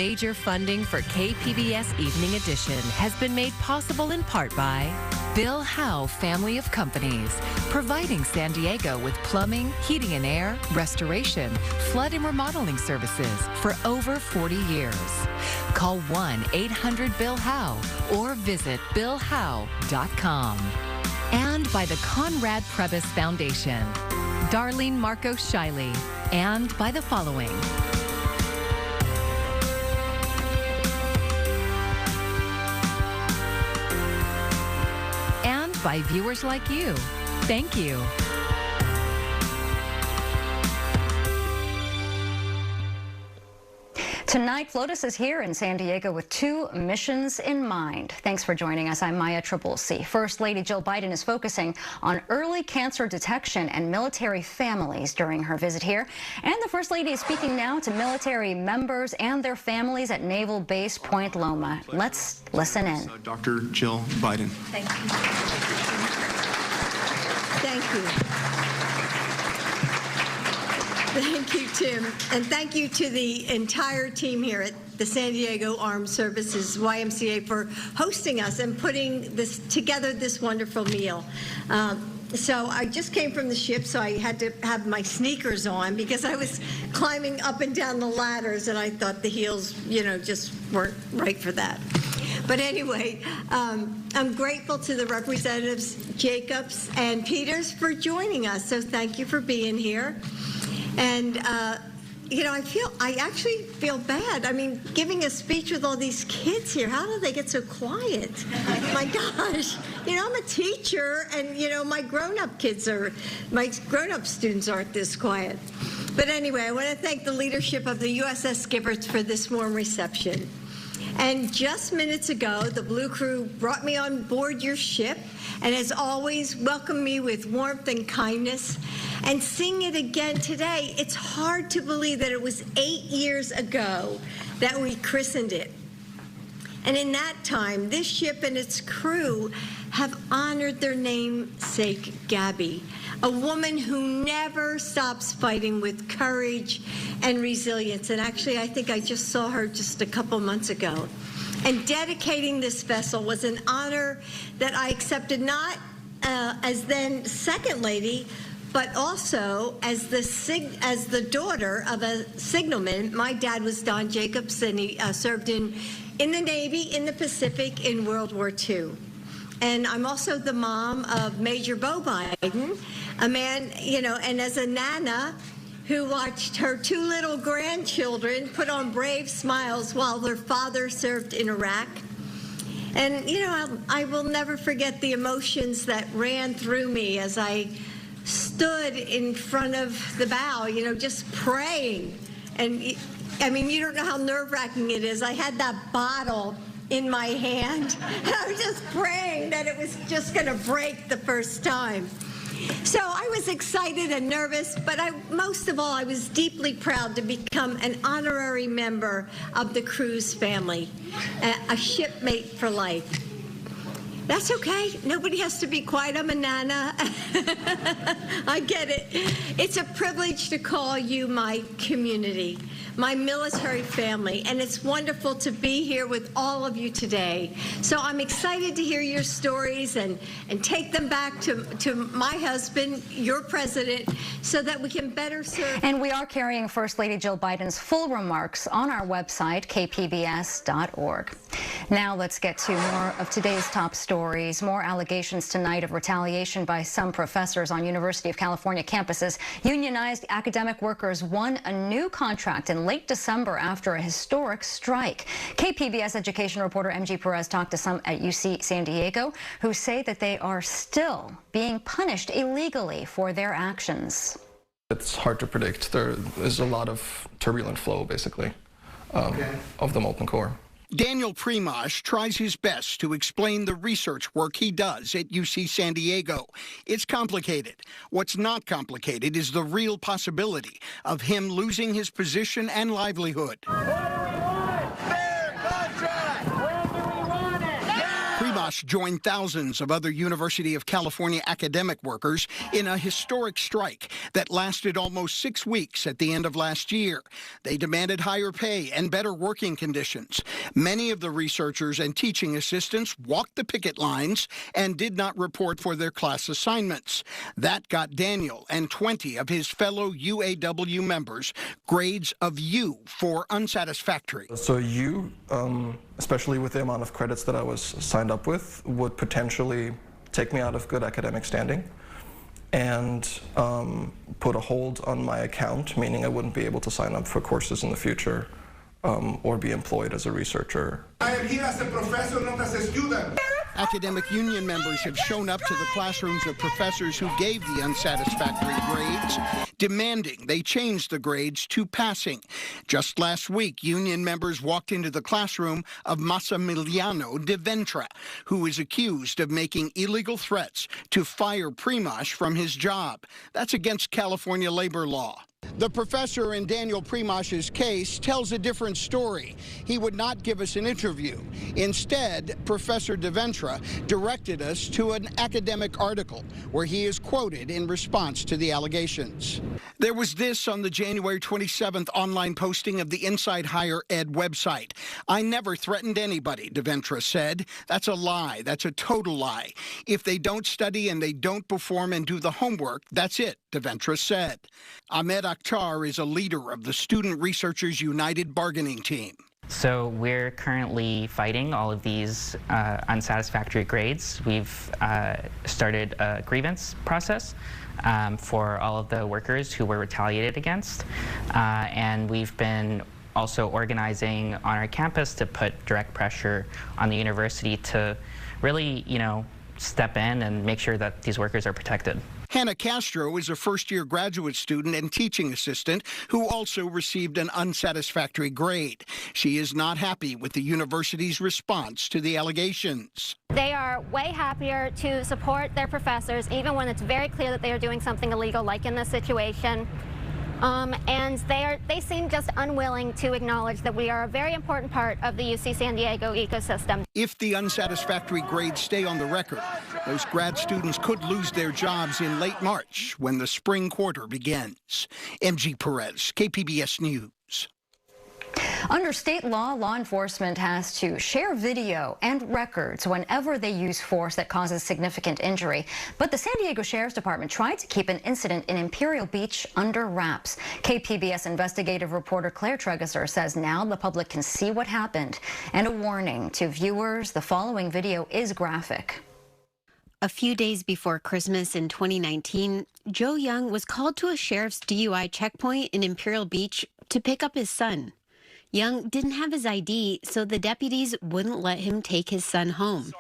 Major funding for KPBS Evening Edition has been made possible in part by Bill Howe Family of Companies, providing San Diego with plumbing, heating and air, restoration, flood and remodeling services for over 40 years. Call 1-800-BILL-HOWE or visit billhowe.com. And by the Conrad Prebys Foundation, Darlene Marcos Shiley, and by the following. And by viewers like you. Thank you. Tonight, FLOTUS is here in San Diego with two missions in mind. Thanks for joining us. I'm Maya Trabulsi. First Lady Jill Biden is focusing on early cancer detection and military families during her visit here. And the First Lady is speaking now to military members and their families at Naval Base Point Loma. Let's listen in. Dr. Jill Biden. Thank you. Thank you. Thank you, Tim, and thank you to the entire team here at the San Diego Armed Services YMCA for hosting us and putting this wonderful meal. So I just came from the ship, so I had to have my sneakers on because I was climbing up and down the ladders, and I thought the heels, just weren't right for that. But anyway, I'm grateful to the representatives Jacobs and Peters for joining us. So thank you for being here. And, I actually feel bad. I mean, giving a speech with all these kids here, how do they get so quiet? My gosh. I'm a teacher, and, my grown-up students aren't this quiet. But anyway, I want to thank the leadership of the USS Giffords for this warm reception. And just minutes ago, the Blue Crew brought me on board your ship, and as always, welcomed me with warmth and kindness. And seeing it again today, it's hard to believe that it was 8 years ago that we christened it. And in that time, this ship and its crew have honored their namesake, Gabby, a woman who never stops fighting with courage and resilience. And actually, I think I just saw her just a couple months ago. And dedicating this vessel was an honor that I accepted not as then Second Lady, but also as the daughter of a signalman. My dad was Don Jacobs, and he served in the Navy in the Pacific in World War II. And I'm also the mom of Major Bo Biden, a man, and as a nana who watched her two little grandchildren put on brave smiles while their father served in Iraq. And, I will never forget the emotions that ran through me as I stood in front of the bow, just praying. And, I mean, you don't know how nerve-wracking it is. I had that bottle in my hand, and I was just praying that it was just going to break the first time. So I was excited and nervous, but most of all, I was deeply proud to become an honorary member of the crew's family, a shipmate for life. That's okay. Nobody has to be quiet. I'm a nana. I get it. It's a privilege to call you my community, my military family, and it's wonderful to be here with all of you today. So I'm excited to hear your stories and take them back to my husband, your president, so that we can better serve. And we are carrying First Lady Jill Biden's full remarks on our website, kpbs.org. Now let's get to more of today's top stories. More allegations tonight of retaliation by some professors on University of California campuses. Unionized academic workers won a new contract in late December after a historic strike. KPBS education reporter MG Perez talked to some at UC San Diego who say that they are still being punished illegally for their actions. It's hard to predict. There is a lot of turbulent flow, basically, of the molten core. Daniel Primosh tries his best to explain the research work he does at UC San Diego. It's complicated. What's not complicated is the real possibility of him losing his position and livelihood. What do we want? Fair contract! When do we want it? Primash joined thousands of other University of California academic workers in a historic strike that lasted almost 6 weeks at the end of last year. They demanded higher pay and better working conditions. Many of the researchers and teaching assistants walked the picket lines and did not report for their class assignments. That got Daniel and 20 of his fellow UAW members grades of U for unsatisfactory. So U, especially with the amount of credits that I was signed up with, would potentially take me out of good academic standing and put a hold on my account, meaning I wouldn't be able to sign up for courses in the future or be employed as a researcher. I am here as a professor, not as a student. Academic union members have shown up to the classrooms of professors who gave the unsatisfactory grades, demanding they change the grades to passing. Just last week, union members walked into the classroom of Massimiliano de Ventra, who is accused of making illegal threats to fire Primash from his job. That's against California labor law. The professor in Daniel Primash's case tells a different story. He would not give us an interview. Instead, Professor de Ventra directed us to an academic article where he is quoted in response to the allegations. There was this on the January 27th online posting of the Inside Higher Ed website. "I never threatened anybody," de Ventra said. "That's a lie. That's a total lie. If they don't study and they don't perform and do the homework, that's it," de Ventra said. Ahmed Akhtar is a leader of the Student Researchers United bargaining team. So we're currently fighting all of these unsatisfactory grades. We've started a grievance process for all of the workers who were retaliated against. And we've been also organizing on our campus to put direct pressure on the university to really, step in and make sure that these workers are protected. Hannah Castro is a first-year graduate student and teaching assistant who also received an unsatisfactory grade. She is not happy with the university's response to the allegations. They are way happier to support their professors, even when it's very clear that they are doing something illegal, like in this situation. And they seem just unwilling to acknowledge that we are a very important part of the UC San Diego ecosystem. If the unsatisfactory grades stay on the record, those grad students could lose their jobs in late March when the spring quarter begins. MG Perez, KPBS News. Under state law, law enforcement has to share video and records whenever they use force that causes significant injury. But the San Diego Sheriff's Department tried to keep an incident in Imperial Beach under wraps. KPBS investigative reporter Claire Tregeser says now the public can see what happened. And a warning to viewers, the following video is graphic. A few days before Christmas in 2019, Joe Young was called to a sheriff's DUI checkpoint in Imperial Beach to pick up his son. Young didn't have his ID, so the deputies wouldn't let him take his son home.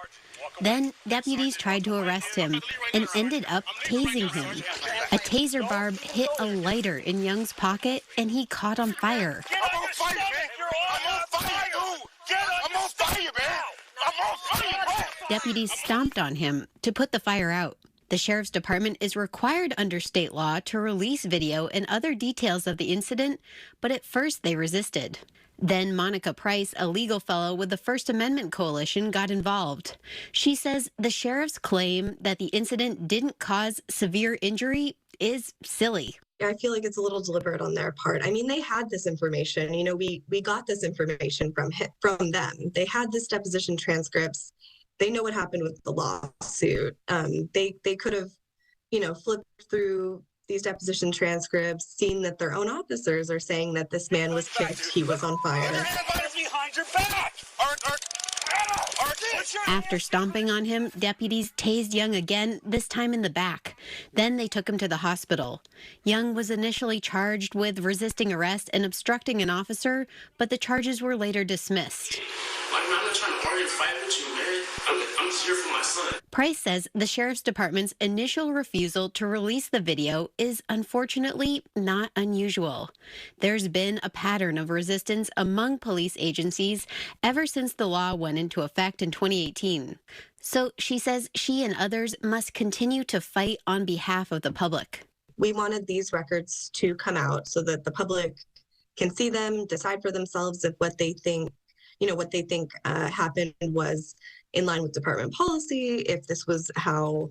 Then deputies tried to arrest him and ended up tasing him. A taser barb hit a lighter in Young's pocket and he caught on fire. I'm on fire, man! I'm on fire, dude! I'm on fire, man! I'm on fire, bro! Deputies stomped on him to put the fire out. The Sheriff's Department is required under state law to release video and other details of the incident, but at first they resisted. Then Monica Price, a legal fellow with the First Amendment Coalition, got involved. She says the sheriff's claim that the incident didn't cause severe injury is silly. I feel like it's a little deliberate on their part. I mean, they had this information. We got this information from them. They had this deposition transcripts. They know what happened with the lawsuit. They could have, flipped through these deposition transcripts, seen that their own officers are saying that this man was kicked, he was on fire. After stomping on him, deputies tased Young again, this time in the back. Then they took him to the hospital. Young was initially charged with resisting arrest and obstructing an officer, but the charges were later dismissed. I'm not trying to argue and fight with you, man. I'm just here for my son. Price says the Sheriff's Department's initial refusal to release the video is unfortunately not unusual. There's been a pattern of resistance among police agencies ever since the law went into effect in 2018. So she says she and others must continue to fight on behalf of the public. We wanted these records to come out so that the public can see them, decide for themselves if what they think happened was in line with department policy, if this was how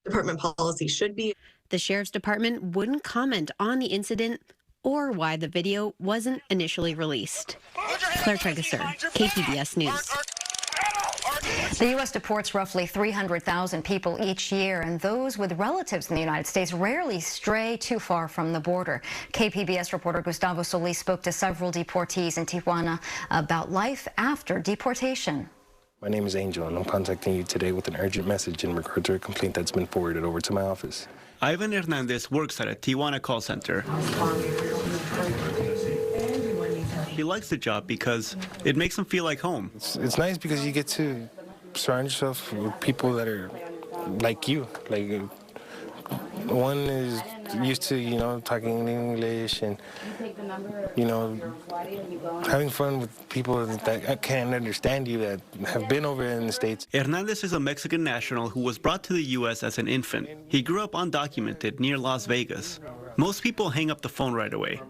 department policy should be. The sheriff's department wouldn't comment on the incident or why the video wasn't initially released. Claire Tregesser, KPBS News. The U.S. deports roughly 300,000 people each year, and those with relatives in the United States rarely stray too far from the border. KPBS reporter Gustavo Solis spoke to several deportees in Tijuana about life after deportation. My name is Angel, and I'm contacting you today with an urgent message in regard to a complaint that's been forwarded over to my office. Ivan Hernandez works at a Tijuana call center. He likes the job because it makes him feel like home. It's nice because you get to surround yourself with people that are like you. Like, one is used to, talking in English and, having fun with people that can't understand you, that have been over in the States. Hernandez is a Mexican national who was brought to the U.S. as an infant. He grew up undocumented near Las Vegas. Most people hang up the phone right away.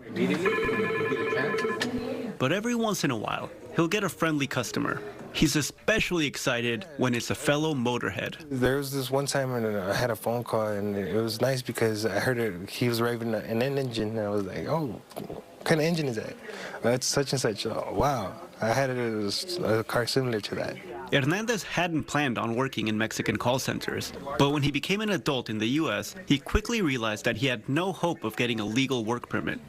But every once in a while, he'll get a friendly customer. He's especially excited when it's a fellow motorhead. There was this one time when I had a phone call, and it was nice because I heard he was driving an engine, and I was like, oh, what kind of engine is that? That's such and such. Oh, wow. I had a car similar to that. Hernandez hadn't planned on working in Mexican call centers, but when he became an adult in the U.S., he quickly realized that he had no hope of getting a legal work permit.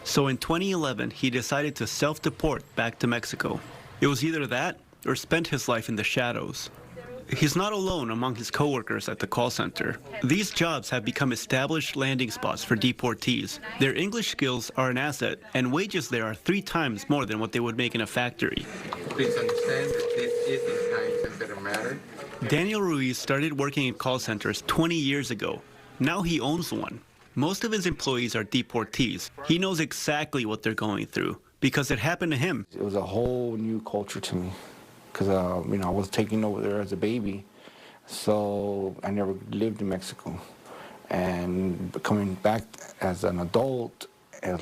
So in 2011, he decided to self-deport back to Mexico. It was either that or spend his life in the shadows. He's not alone among his coworkers at the call center. These jobs have become established landing spots for deportees. Their English skills are an asset, and wages there are 3 times more than what they would make in a factory. Please understand that this is a time-sensitive matter. Daniel Ruiz started working in call centers 20 years ago. Now he owns one. Most of his employees are deportees. He knows exactly what they're going through because it happened to him. It was a whole new culture to me because, I was taken over there as a baby, so I never lived in Mexico. And coming back as an adult, it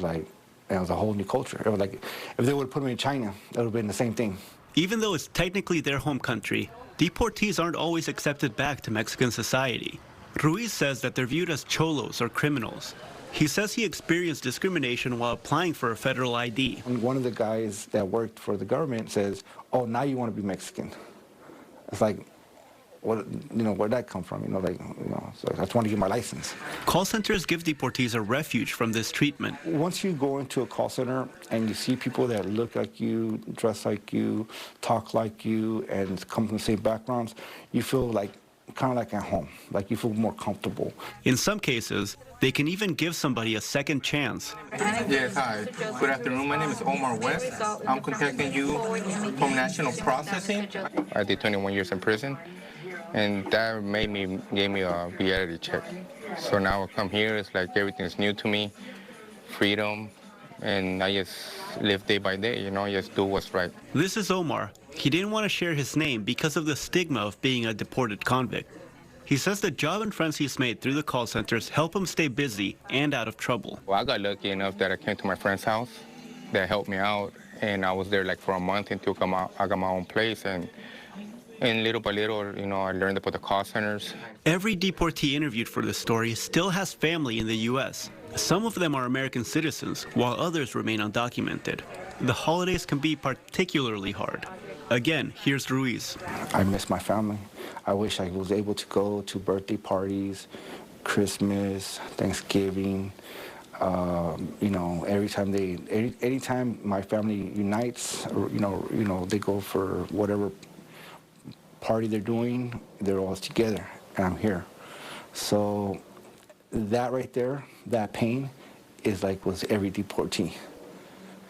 was a whole new culture. It was like if they would have put me in China, it would have been the same thing. Even though it's technically their home country, deportees aren't always accepted back to Mexican society. Ruiz says that they're viewed as cholos or criminals. He says he experienced discrimination while applying for a federal ID. And one of the guys that worked for the government says, oh, now you want to be Mexican. It's like, where'd that come from? So I just want to get my license. Call centers give deportees a refuge from this treatment. Once you go into a call center and you see people that look like you, dress like you, talk like you, and come from the same backgrounds, you feel kind of like at home, like you feel more comfortable. In some cases, they can even give somebody a second chance. Yes, hi. Good afternoon. My name is Omar West. I'm contacting you from National Processing. I did 21 years in prison, and that gave me a reality check. So now I come here, it's like everything's new to me, freedom, and I just live day by day, just do what's right. This is Omar. He didn't want to share his name because of the stigma of being a deported convict. He says the job and friends he's made through the call centers help him stay busy and out of trouble. Well, I got lucky enough that I came to my friend's house that helped me out, and I was there for a month until I got my own place, and little by little, I learned about the call centers. Every deportee interviewed for this story still has family in the U.S. Some of them are American citizens, while others remain undocumented. The holidays can be particularly hard. Again, here's Ruiz. I miss my family. I wish I was able to go to birthday parties, Christmas, Thanksgiving. Anytime my family unites, they go for whatever party they're doing, they're all together, and I'm here. So that right there, that pain, is was every deportee.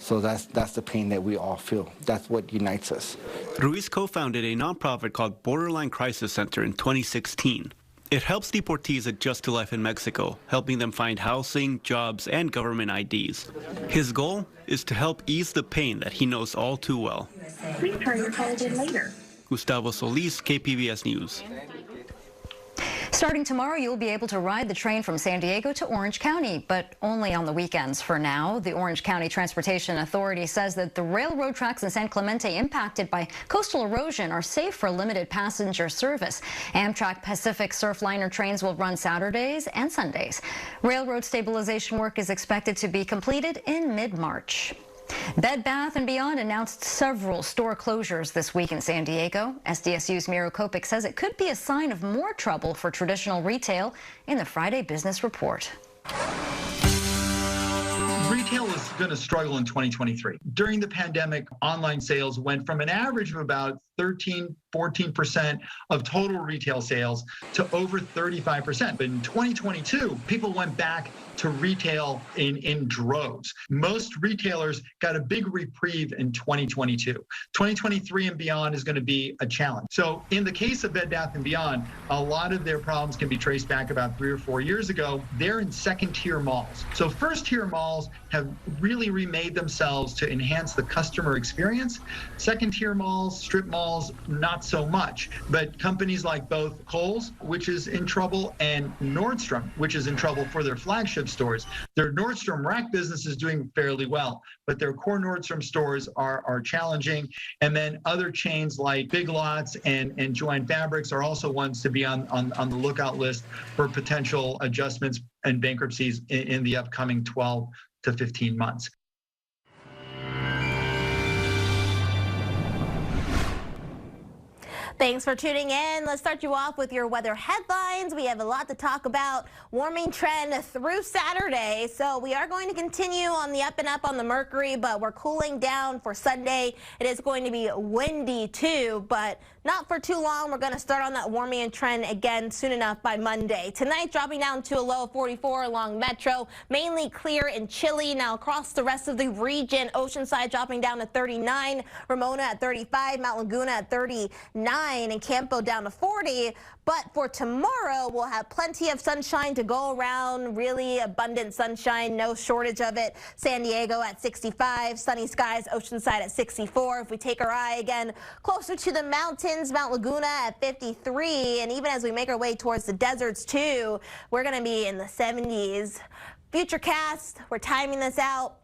So that's the pain that we all feel. That's what unites us. Ruiz co-founded a nonprofit called Borderline Crisis Center in 2016. It helps deportees adjust to life in Mexico, helping them find housing, jobs, and government IDs. His goal is to help ease the pain that he knows all too well. Please try your call again later. Gustavo Solis, KPBS News. Starting tomorrow, you'll be able to ride the train from San Diego to Orange County, but only on the weekends for now. The Orange County Transportation Authority says that the railroad tracks in San Clemente impacted by coastal erosion are safe for limited passenger service. Amtrak Pacific Surfliner trains will run Saturdays and Sundays. Railroad stabilization work is expected to be completed in mid-March. Bed Bath & Beyond announced several store closures this week in San Diego. SDSU's Miro Kopik says it could be a sign of more trouble for traditional retail in the Friday Business Report. Retail is going to struggle in 2023. During the pandemic, online sales went from an average of about 14% of total retail sales to over 35%. But in 2022, people went back to retail in droves. Most retailers got a big reprieve in 2022. 2023 and beyond is going to be a challenge. So in the case of Bed Bath & Beyond, a lot of their problems can be traced back about 3 or 4 years ago. They're in second-tier malls. So first-tier malls have really remade themselves to enhance the customer experience. Second-tier malls, strip malls, not so much. But companies like both Kohl's, which is in trouble, and Nordstrom, which is in trouble for their flagship stores. Their Nordstrom Rack business is doing fairly well, but their core Nordstrom stores are challenging. And then other chains like Big Lots and Joann Fabrics are also ones to be on the lookout list for potential adjustments and bankruptcies in the upcoming 12 to 15 months. Thanks for tuning in. Let's start you off with your weather headlines. We have a lot to talk about. Warming trend through Saturday. So we are going to continue on the up and up on the mercury, but we're cooling down for Sunday. It is going to be windy too, but not for too long. We're going to start on that warming trend again soon enough by Monday. Tonight dropping down to a low of 44 along Metro, mainly clear and chilly. Now across the rest of the region, Oceanside dropping down to 39, Ramona at 35, Mount Laguna at 39. And Campo down to 40. But for tomorrow, we'll have plenty of sunshine to go around, really abundant sunshine, no shortage of it. San Diego at 65, sunny skies, Oceanside at 64. If we take our eye again closer to the mountains, Mount Laguna at 53. And even as we make our way towards the deserts too, we're going to be in the 70s. Futurecast, we're timing this out.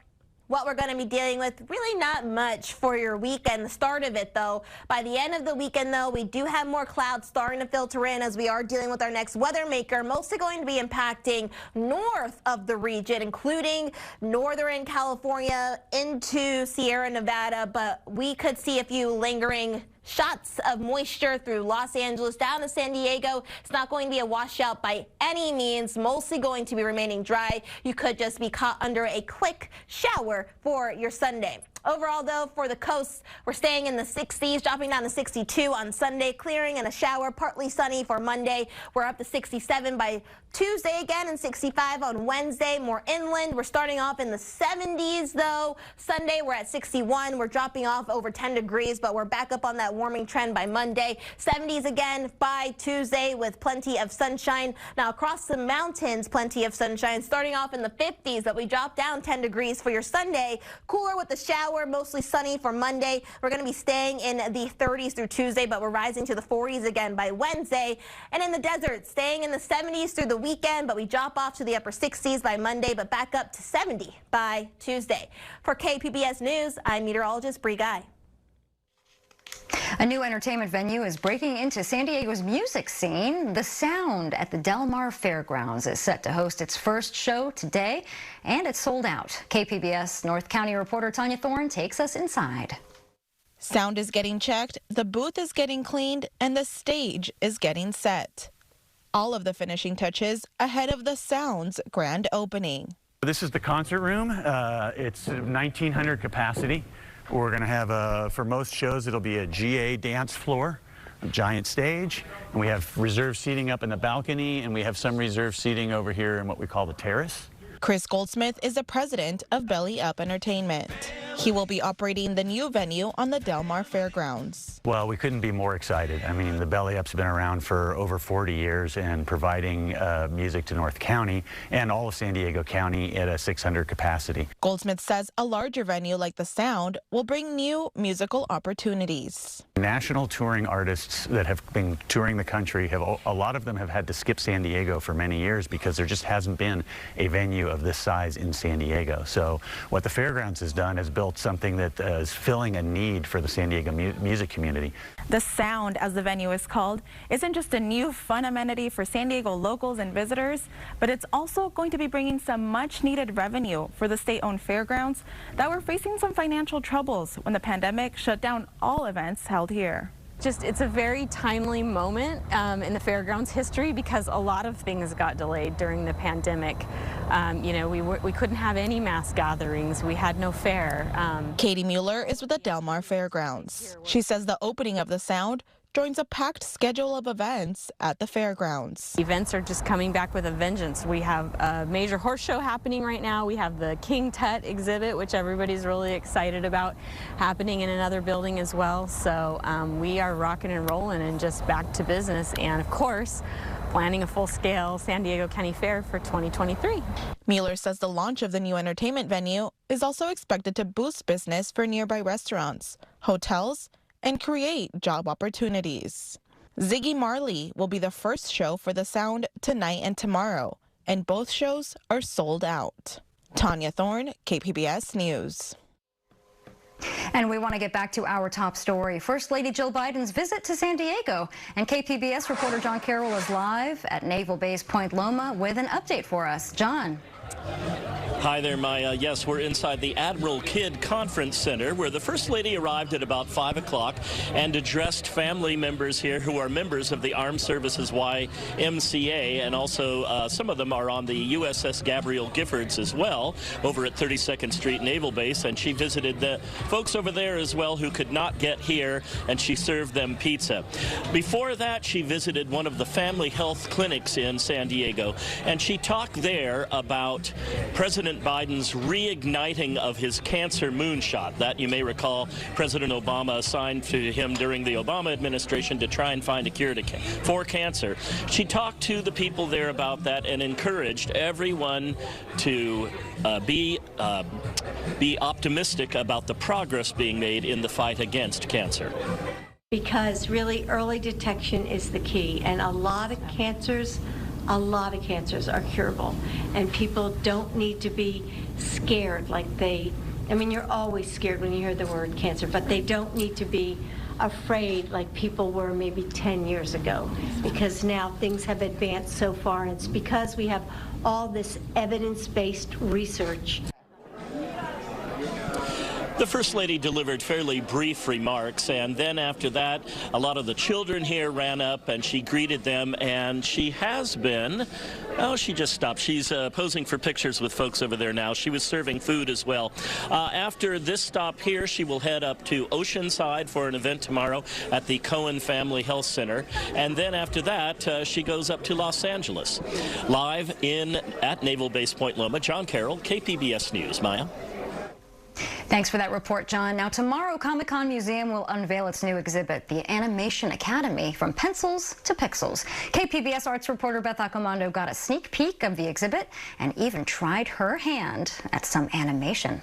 What we're going to be dealing with, really not much for your weekend, the start of it though. By the end of the weekend though, we do have more clouds starting to filter in as we are dealing with our next weather maker, mostly going to be impacting north of the region, including northern California into Sierra Nevada, but we could see a few lingering shots of moisture through Los Angeles down to San Diego. It's not going to be a washout by any means, mostly going to be remaining dry. You could just be caught under a quick shower for your Sunday. Overall, though, for the coast, we're staying in the 60s, dropping down to 62 on Sunday, clearing and a shower, partly sunny for Monday. We're up to 67 by Tuesday again and 65 on Wednesday. More inland. We're starting off in the 70s, though. Sunday, we're at 61. We're dropping off over 10 degrees, but we're back up on that warming trend by Monday. 70s again by Tuesday with plenty of sunshine. Now, across the mountains, plenty of sunshine. Starting off in the 50s, but we drop down 10 degrees for your Sunday. Cooler with the shower. Mostly sunny for Monday. We're going to be staying in the 30s through Tuesday, but we're rising to the 40s again by Wednesday. And in the desert, staying in the 70s through the weekend, but we drop off to the upper 60s by Monday, but back up to 70 by Tuesday. For KPBS News, I'm meteorologist Bree Guy. A new entertainment venue is breaking into San Diego's music scene. The Sound at the Del Mar Fairgrounds is set to host its first show today, and it's sold out. KPBS North County reporter Tanya Thorne takes us inside. Sound is getting checked, the booth is getting cleaned, and the stage is getting set. All of the finishing touches ahead of the Sound's grand opening. This is the concert room. It's 1,900 capacity. We're going to have, for most shows, it'll be a GA dance floor, a giant stage, and we have reserved seating up in the balcony, and we have some reserved seating over here in what we call the terrace. Chris Goldsmith is the president of Belly Up Entertainment. He will be operating the new venue on the Del Mar Fairgrounds. Well, we couldn't be more excited. I mean, the Belly Up's been around for over 40 years and providing music to North County and all of San Diego County at a 600 capacity. Goldsmith says a larger venue like the Sound will bring new musical opportunities. National touring artists that have been touring the country, a lot of them have had to skip San Diego for many years because there just hasn't been a venue of this size in San Diego. So what the Fairgrounds has done is built something that is filling a need for the San Diego music community. The Sound, as the venue is called, isn't just a new fun amenity for San Diego locals and visitors, but it's also going to be bringing some much-needed revenue for the state-owned fairgrounds that were facing some financial troubles when the pandemic shut down all events held here. It's a very timely moment in the fairgrounds history because a lot of things got delayed during the pandemic. You know, we couldn't have any mass gatherings. We had no fair. Katie Mueller is with the Del Mar Fairgrounds. She says the opening of the Sound joins a packed schedule of events at the fairgrounds. Events are just coming back with a vengeance. We have a major horse show happening right now. We have the King Tut exhibit, which everybody's really excited about, happening in another building as well. So we are rocking and rolling and just back to business. And of course, planning a full-scale San Diego County Fair for 2023. Mueller says the launch of the new entertainment venue is also expected to boost business for nearby restaurants, hotels, and create job opportunities. Ziggy Marley will be the first show for the Sound tonight and tomorrow, and both shows are sold out. Tanya Thorne, KPBS News. And we want to get back to our top story. First Lady Jill Biden's visit to San Diego. And KPBS reporter John Carroll is live at Naval Base Point Loma with an update for us. John. Hi there, Maya. Yes, we're inside the Admiral Kidd Conference Center where the First Lady arrived at about 5 o'clock and addressed family members here who are members of the Armed Services YMCA, and also some of them are on the USS Gabrielle Giffords as well over at 32nd Street Naval Base, and she visited the folks over there as well who could not get here, and she served them pizza. Before that, she visited one of the family health clinics in San Diego, and she talked there about President Biden's reigniting of his cancer moonshot. That, you may recall, President Obama assigned to him during the Obama administration to try and find a cure for cancer. She talked to the people there about that and encouraged everyone to be optimistic about the progress being made in the fight against cancer. Because really early detection is the key, and a lot of cancers are curable, and people don't need to be scared you're always scared when you hear the word cancer, but they don't need to be afraid like people were maybe 10 years ago, because now things have advanced so far, and it's because we have all this evidence-based research. The First Lady delivered fairly brief remarks, and then after that, a lot of the children here ran up and she greeted them, and she has been, she just stopped. She's posing for pictures with folks over there now. She was serving food as well. After this stop here, she will head up to Oceanside for an event tomorrow at the Cohen Family Health Center, and then after that, she goes up to Los Angeles. Live at Naval Base Point Loma, John Carroll, KPBS News. Maya. Thanks for that report, John. Now, tomorrow, Comic-Con Museum will unveil its new exhibit, the Animation Academy, From Pencils to Pixels. KPBS arts reporter Beth Accomando got a sneak peek of the exhibit and even tried her hand at some animation.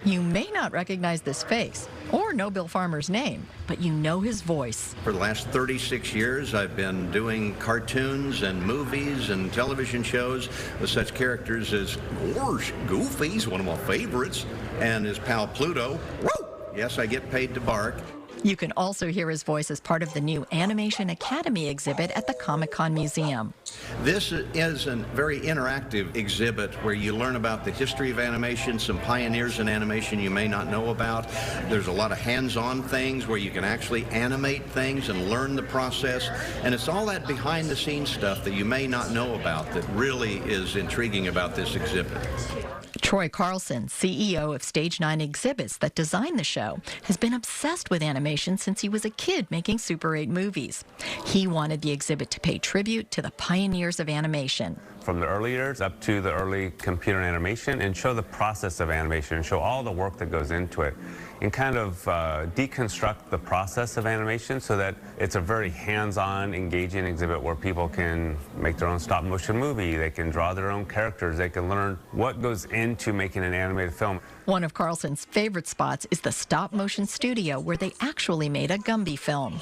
You may not recognize this face or know Bill Farmer's name, but you know his voice. For the last 36 years, I've been doing cartoons and movies and television shows with such characters as, gosh, Goofy's one of my favorites, and his pal Pluto. Woo! Yes, I get paid to bark. You can also hear his voice as part of the new Animation Academy exhibit at the Comic-Con Museum. This is a very interactive exhibit where you learn about the history of animation, some pioneers in animation you may not know about. There's a lot of hands-on things where you can actually animate things and learn the process. And it's all that behind-the-scenes stuff that you may not know about that really is intriguing about this exhibit. Troy Carlson, CEO of Stage 9 Exhibits that designed the show, has been obsessed with animation since he was a kid making Super 8 movies. He wanted the exhibit to pay tribute to the pioneers of animation. From the early years up to the early computer animation, and show the process of animation, and show all the work that goes into it, and kind of deconstruct the process of animation so that it's a very hands-on, engaging exhibit where people can make their own stop-motion movie, they can draw their own characters, they can learn what goes into making an animated film. One of Carlson's favorite spots is the stop-motion studio where they actually made a Gumby film.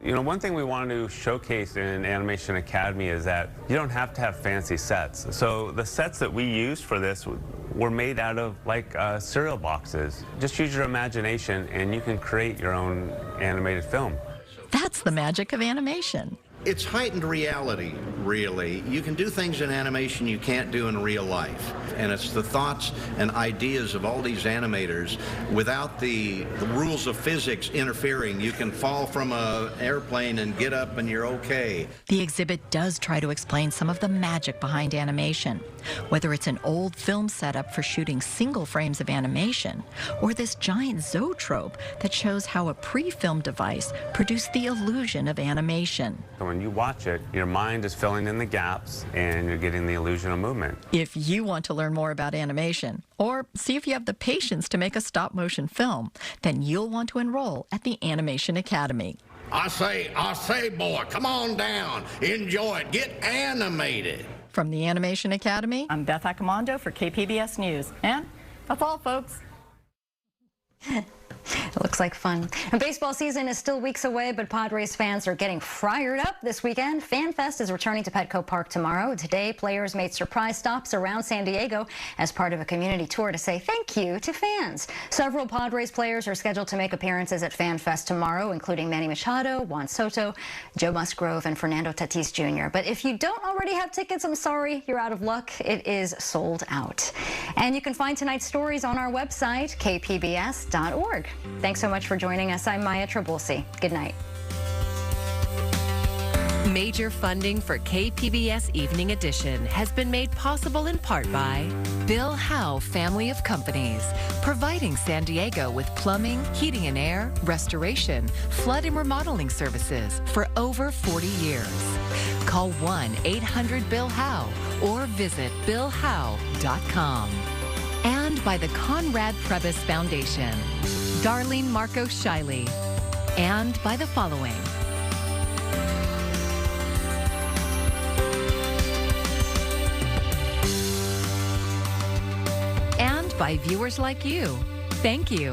You know, one thing we wanted to showcase in Animation Academy is that you don't have to have fancy sets. So the sets that we used for this were made out of like cereal boxes. Just use your imagination and you can create your own animated film. That's the magic of animation. It's heightened reality, really. You can do things in animation you can't do in real life. And it's the thoughts and ideas of all these animators without the rules of physics interfering. You can fall from an airplane and get up and you're okay. The exhibit does try to explain some of the magic behind animation, whether it's an old film setup for shooting single frames of animation, or this giant zoetrope that shows how a pre-filmed device produced the illusion of animation. When you watch it, your mind is filling in the gaps and you're getting the illusion of movement. If you want to learn more about animation, or see if you have the patience to make a stop-motion film, then you'll want to enroll at the Animation Academy. I say, boy, come on down, enjoy it, get animated. From the Animation Academy, I'm Beth Accomando for KPBS News. And that's all, folks. It looks like fun. And baseball season is still weeks away, but Padres fans are getting fired up this weekend. FanFest is returning to Petco Park tomorrow. Today, players made surprise stops around San Diego as part of a community tour to say thank you to fans. Several Padres players are scheduled to make appearances at FanFest tomorrow, including Manny Machado, Juan Soto, Joe Musgrove, and Fernando Tatis Jr. But if you don't already have tickets, I'm sorry, you're out of luck. It is sold out. And you can find tonight's stories on our website, kpbs.org. Thanks so much for joining us. I'm Maya Trabulsi. Good night. Major funding for KPBS Evening Edition has been made possible in part by Bill Howe Family of Companies, providing San Diego with plumbing, heating and air, restoration, flood and remodeling services for over 40 years. Call 1-800-BILL-HOWE or visit billhowe.com. And by the Conrad Prebys Foundation, Darlene Marco Shiley, and by the following. And by viewers like you. Thank you.